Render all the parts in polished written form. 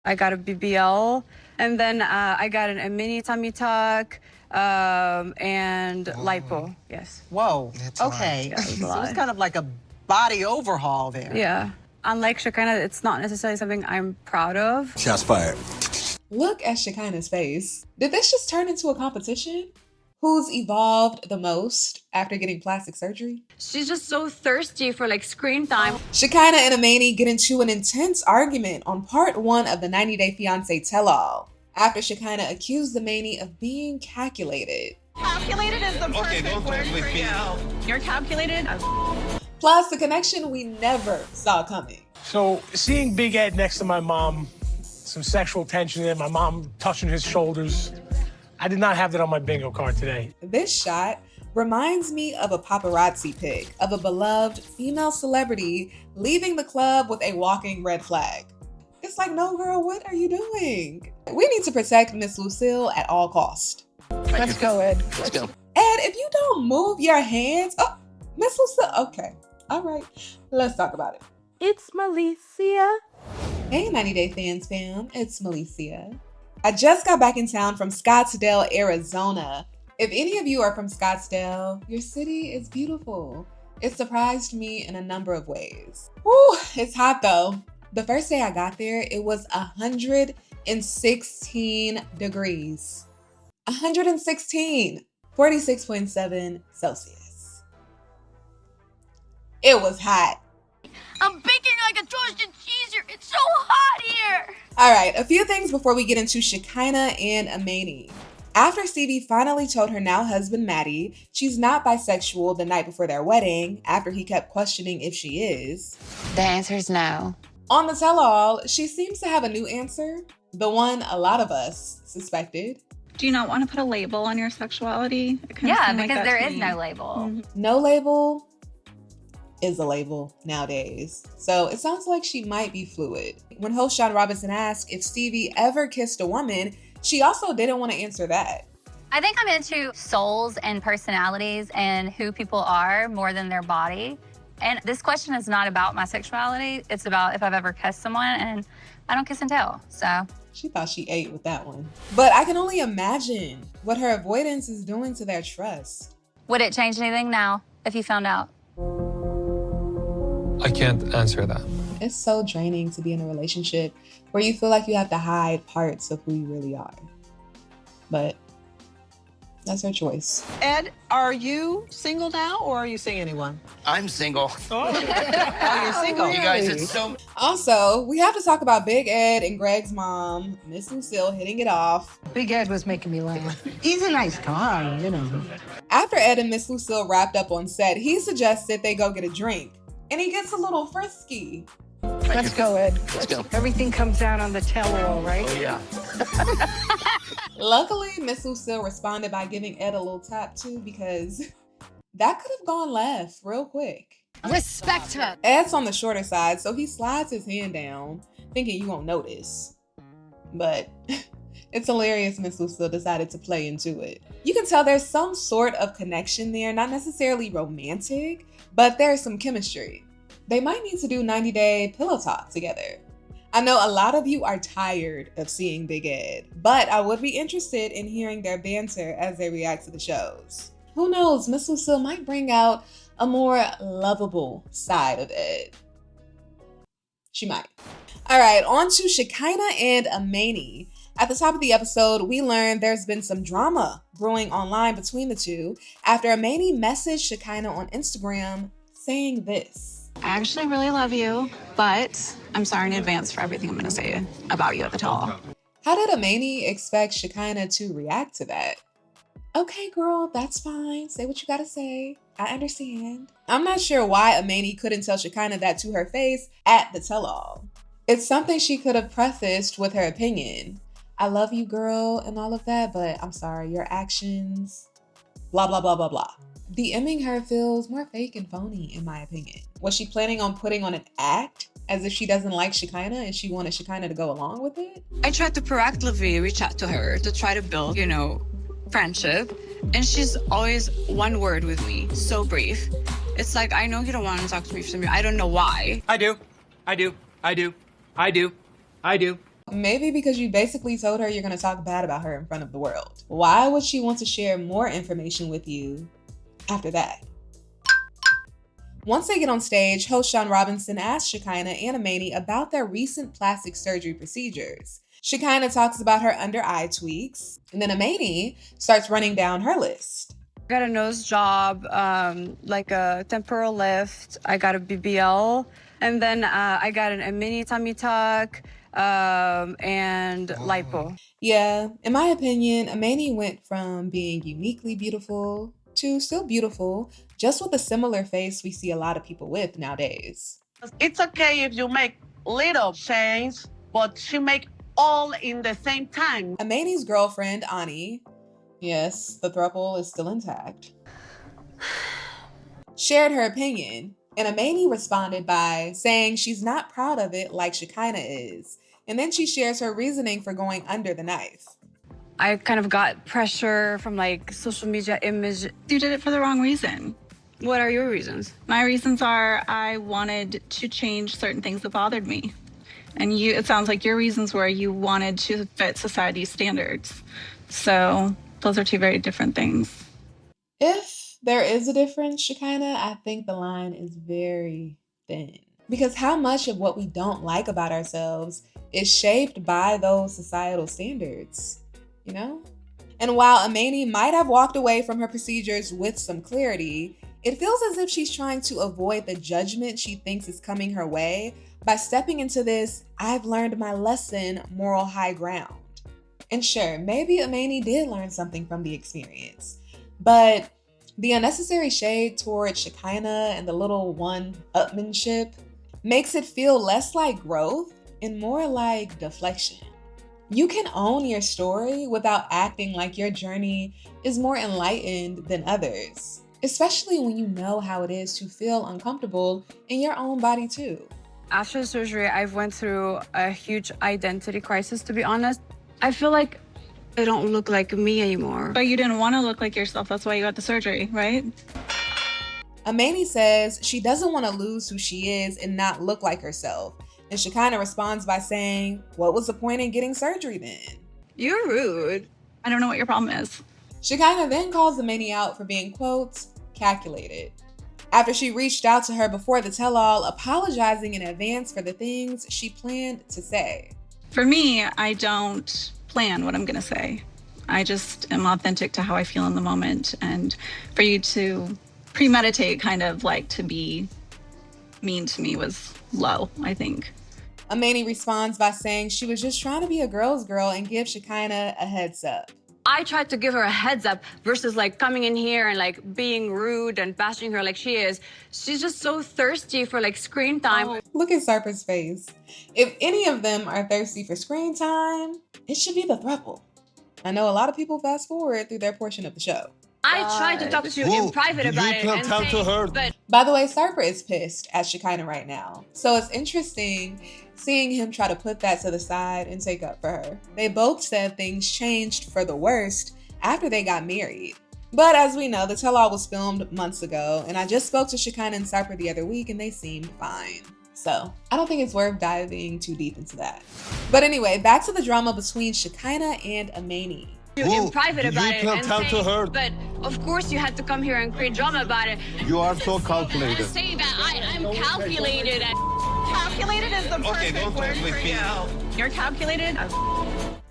I got a BBL, and then I got a mini tummy tuck, and lipo. Yes. Whoa. That's Okay. Yeah, it was a So lot. it's kind of like a body overhaul there. Yeah. Unlike Shekinah, it's not necessarily something I'm proud of. Shots fired. Look at Shekinah's face. Did this just turn into a competition? Who's evolved the most after getting plastic surgery? She's just so thirsty for like screen time. Shekinah and Amani get into an intense argument on part 1 of the 90-Day Fiancé tell-all after Shekinah accused Amani of being calculated. Calculated is the perfect word for you. You're calculated. Plus, the connection we never saw coming. So seeing Big Ed next to my mom, some sexual tension there, my mom touching his shoulders. I did not have that on my bingo card today. This shot reminds me of a paparazzi pic of a beloved female celebrity leaving the club with a walking red flag. It's like, no girl, what are you doing? We need to protect Miss Lucille at all costs. Let's go, Ed. Let's go. Ed, if you don't move your hands, oh, Miss Lucille, okay. All right, let's talk about it. It's Malicia. Hey, 90-Day Fans fam, it's Malicia. I just got back in town from Scottsdale, Arizona. If any of you are from Scottsdale, your city is beautiful. It surprised me in a number of ways. Whew, it's hot though. The first day I got there, it was 116 degrees. 116, 46.7 Celsius. It was hot. I'm baking like a toasted cheese here. It's so hot here. All right, a few things before we get into Shekinah and Amani. After Stevie finally told her now husband Maddie she's not bisexual the night before their wedding, after he kept questioning if she is, The answer is no. on the tell-all, she seems to have a new answer, the one a lot of us suspected. Do you not want to put a label on your sexuality? It kinda Yeah, seemed like because that there to is me. no label. No label is a label nowadays. So it sounds like she might be fluid. When host Sean Robinson asked if Stevie ever kissed a woman, she also didn't want to answer that. I think I'm into souls and personalities and who people are more than their body. And this question is not about my sexuality. It's about if I've ever kissed someone, and I don't kiss and tell, so. She thought she ate with that one. But I can only imagine what her avoidance is doing to their trust. Would it change anything now if you found out? I can't answer that. It's so draining to be in a relationship where you feel like you have to hide parts of who you really are. But that's her choice. Ed, are you single now or are you seeing anyone? I'm single. Oh, you're single. You guys, it's so... Also, we have to talk about Big Ed and Greg's mom, Miss Lucille, hitting it off. Big Ed was making me laugh. He's a nice guy, you know. After Ed and Miss Lucille wrapped up on set, he suggested they go get a drink. And he gets a little frisky. Let's go, Ed. Let's go. Everything comes out on the tell-all, right? Oh, yeah. Luckily, Miss Lucille responded by giving Ed a little tap too, because that could have gone left real quick. Respect her. Ed's on the shorter side, so he slides his hand down, thinking you won't notice. But it's hilarious Miss Lucille decided to play into it. You can tell there's some sort of connection there, not necessarily romantic, but there's some chemistry. They might need to do 90-day pillow talk together. I know a lot of you are tired of seeing Big Ed, but I would be interested in hearing their banter as they react to the shows. Who knows, Miss Lucille might bring out a more lovable side of Ed. She might. All right, on to Shekinah and Amani. At the top of the episode, we learned there's been some drama brewing online between the two after Amani messaged Shekinah on Instagram saying this. I actually really love you, but I'm sorry in advance for everything I'm going to say about you at the tell. How did Amani expect Shekinah to react to that? Okay, girl, that's fine. Say what you gotta say. I understand. I'm not sure why Amani couldn't tell Shekinah that to her face at the tell-all. It's something she could have prefaced with her opinion. I love you, girl, and all of that, but I'm sorry, your actions, blah, blah, blah, blah, blah. DMing her feels more fake and phony, in my opinion. Was she planning on putting on an act as if she doesn't like Shekinah and she wanted Shekinah to go along with it? I tried to proactively reach out to her to try to build, friendship. And she's always one word with me, so brief. It's like, I know you don't want to talk to me for some reason. I don't know why. I do. Maybe because you basically told her you're going to talk bad about her in front of the world. Why would she want to share more information with you after that? Once they get on stage, host Sean Robinson asks Shekinah and Amani about their recent plastic surgery procedures. Shekinah talks about her under eye tweaks, and then Amani starts running down her list. I got a nose job, like a temporal lift. I got a BBL, and then I got a mini tummy tuck and lipo. Yeah, in my opinion, Amani went from being uniquely beautiful to still beautiful, just with a similar face we see a lot of people with nowadays. It's okay if you make little change, but she make all in the same time. Amani's girlfriend, Anie, yes, the throuple is still intact, shared her opinion, and Amani responded by saying she's not proud of it like Shekinah is. And then she shares her reasoning for going under the knife. I kind of got pressure from like social media image. You did it for the wrong reason. What are your reasons? My reasons are I wanted to change certain things that bothered me. And it sounds like your reasons were you wanted to fit society's standards. So those are two very different things. If there is a difference, Shekinah, I think the line is very thin. Because how much of what we don't like about ourselves is shaped by those societal standards, you know? And while Amani might have walked away from her procedures with some clarity, it feels as if she's trying to avoid the judgment she thinks is coming her way by stepping into this "I've learned my lesson" moral high ground. And sure, maybe Amani did learn something from the experience, but the unnecessary shade towards Shekinah and the little one-upmanship makes it feel less like growth and more like deflection. You can own your story without acting like your journey is more enlightened than others, especially when you know how it is to feel uncomfortable in your own body too. After the surgery, I went through a huge identity crisis, to be honest. I feel like I don't look like me anymore. But you didn't want to look like yourself. That's why you got the surgery, right? Amani says she doesn't want to lose who she is and not look like herself. And Shekinah responds by saying, what was the point in getting surgery then? You're rude. I don't know what your problem is. Shekinah then calls Amani out for being, quote, calculated, after she reached out to her before the tell-all, apologizing in advance for the things she planned to say. For me, I don't plan what I'm going to say. I just am authentic to how I feel in the moment. And for you to premeditate, kind of like to be mean to me, was low, I think. Amani responds by saying she was just trying to be a girl's girl and give Shekinah a heads up. I tried to give her a heads up versus like coming in here and like being rude and bashing her like she is. She's just so thirsty for like screen time. Oh, look at Sarper's face. If any of them are thirsty for screen time, it should be the throuple. I know a lot of people fast forward through their portion of the show. I tried to talk to you in private about it and tell say, to her. but By the way, Sarper is pissed at Shekinah right now. So it's interesting seeing him try to put that to the side and take up for her. They both said things changed for the worst after they got married. But as we know, the tell-all was filmed months ago, and I just spoke to Shekinah and Sarper the other week and they seemed fine. So I don't think it's worth diving too deep into that. But anyway, back to the drama between Shekinah and Amani. in private about it and tell say, to her. but of course you had to come here and create drama about it. You are so calculated. Say that I'm calculated. Calculated is the perfect word for you. You're calculated?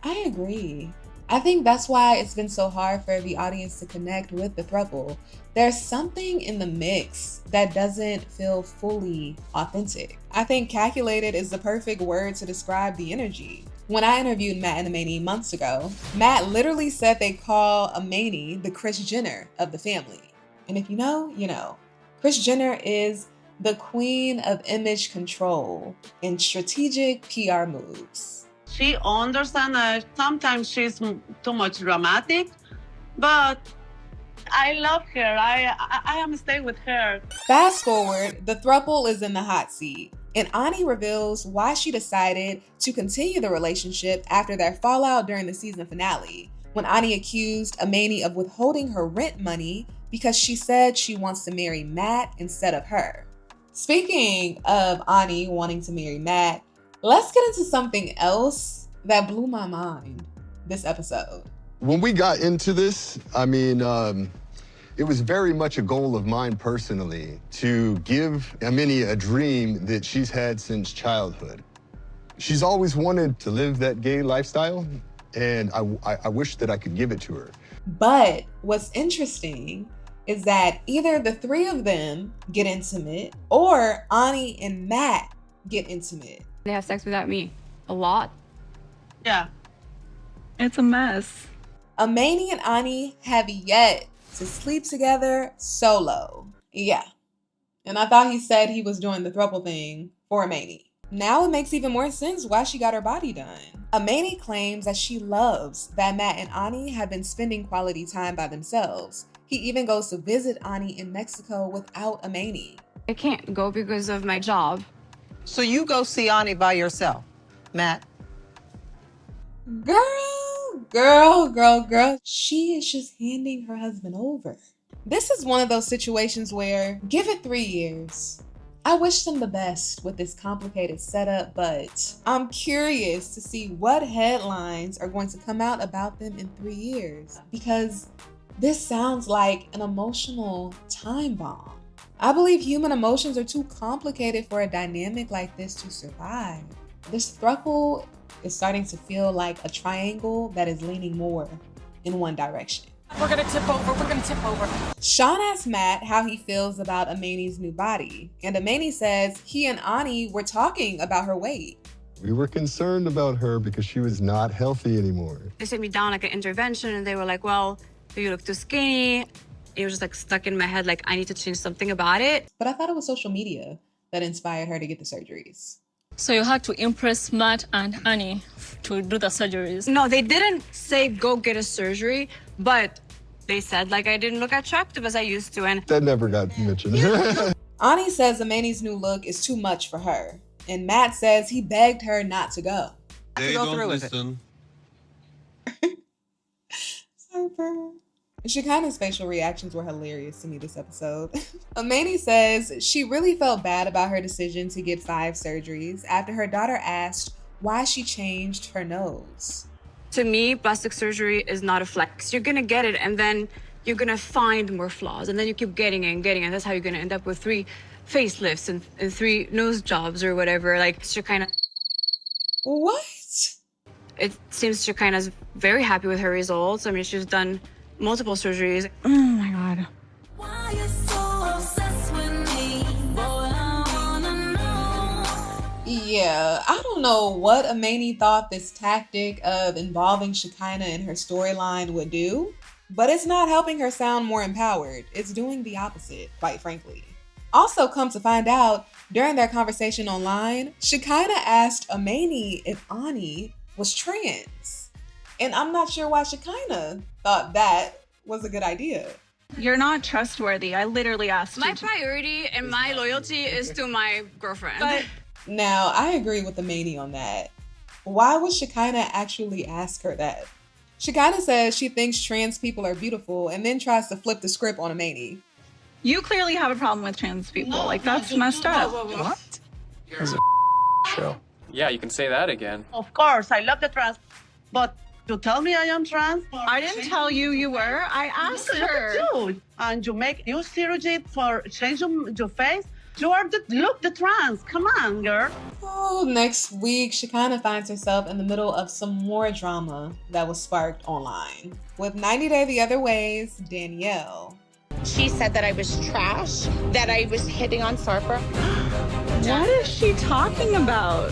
I agree. I think that's why it's been so hard for the audience to connect with the throuple. There's something in the mix that doesn't feel fully authentic. I think calculated is the perfect word to describe the energy. When I interviewed Matt and Amani months ago, Matt literally said they call Amani the Kris Jenner of the family. And if you know, you know. Kris Jenner is the queen of image control and strategic PR moves. She understands that sometimes she's too much dramatic, but I love her. I am staying with her. Fast forward, the throuple is in the hot seat, and Anie reveals why she decided to continue the relationship after their fallout during the season finale, when Anie accused Amani of withholding her rent money because she said she wants to marry Matt instead of her. Speaking of Anie wanting to marry Matt, let's get into something else that blew my mind this episode. When we got into this, I mean, it was very much a goal of mine personally to give Amani a dream that she's had since childhood. She's always wanted to live that gay lifestyle, and I wish that I could give it to her. But what's interesting is that either the three of them get intimate or Anie and Matt get intimate. They have sex without me a lot. Yeah. It's a mess. Amani and Anie have yet to sleep together solo. Yeah. And I thought he said he was doing the throuple thing for Amani. Now it makes even more sense why she got her body done. Amani claims that she loves that Matt and Anie have been spending quality time by themselves. He even goes to visit Anie in Mexico without Amani. I can't go because of my job. So you go see Anie by yourself, Matt? Girl. She is just handing her husband over. This is one of those situations where give it 3 years. I wish them the best with this complicated setup, but I'm curious to see what headlines are going to come out about them in 3 years, because this sounds like an emotional time bomb. I believe human emotions are too complicated for a dynamic like this to survive. This throuple is starting to feel like a triangle that is leaning more in one direction. We're gonna tip over. Sean asks Matt how he feels about Amani's new body, and Amani says he and Anie were talking about her weight. We were concerned about her because she was not healthy anymore. They sent me down like an intervention and they were like, well, you look too skinny. It was just like stuck in my head, like I need to change something about it. But I thought it was social media that inspired her to get the surgeries. So you had to impress Matt and Anie to do the surgeries? No, they didn't say go get a surgery, but they said like I didn't look attractive as I used to. And that never got mentioned. Anie says Amani's new look is too much for her. And Matt says he begged her not to go. They don't listen. Shakina's facial reactions were hilarious to me this episode. Amani says she really felt bad about her decision to get 5 surgeries after her daughter asked why she changed her nose. To me, plastic surgery is not a flex. You're gonna get it and then you're gonna find more flaws and then you keep getting it and getting it. And that's how you're gonna end up with 3 facelifts and 3 nose jobs or whatever. Like Shekinah. What? It seems Shekinah's very happy with her results. I mean, she's done multiple surgeries. Oh my God. Why you so obsessed with me? Boy, I wanna know. Yeah, I don't know what Amani thought this tactic of involving Shekinah in her storyline would do, but it's not helping her sound more empowered. It's doing the opposite, quite frankly. Also, come to find out, during their conversation online, Shekinah asked Amani if Anie was trans. And I'm not sure why Shekinah thought that was a good idea. You're not trustworthy. I literally asked you. My priority and my loyalty is to my girlfriend. But now, I agree with Amani on that. Why would Shekinah actually ask her that? Shekinah says she thinks trans people are beautiful and then tries to flip the script on Amani. You clearly have a problem with trans people. That's messed up. What? That's a show. Yeah, you can say that again. Of course, I love the trans, but you tell me I am trans? I didn't tell you you were. I asked her. Look at you. And you make new surgery for changing your face? You are the trans. Come on, girl. Oh, next week, Shekinah finds herself in the middle of some more drama that was sparked online. With 90 Day the Other Way's Danielle. She said that I was trash, that I was hitting on Sarper. What is she talking about?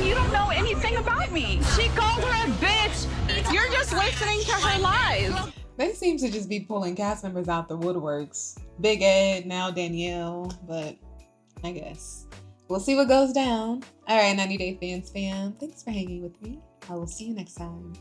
You don't know anything about me. She called her a bitch. You're just listening to her lies. They seem to just be pulling cast members out the woodworks. Big Ed, now Danielle, but I guess we'll see what goes down. All right, 90 Day Fans fam, thanks for hanging with me. I will see you next time.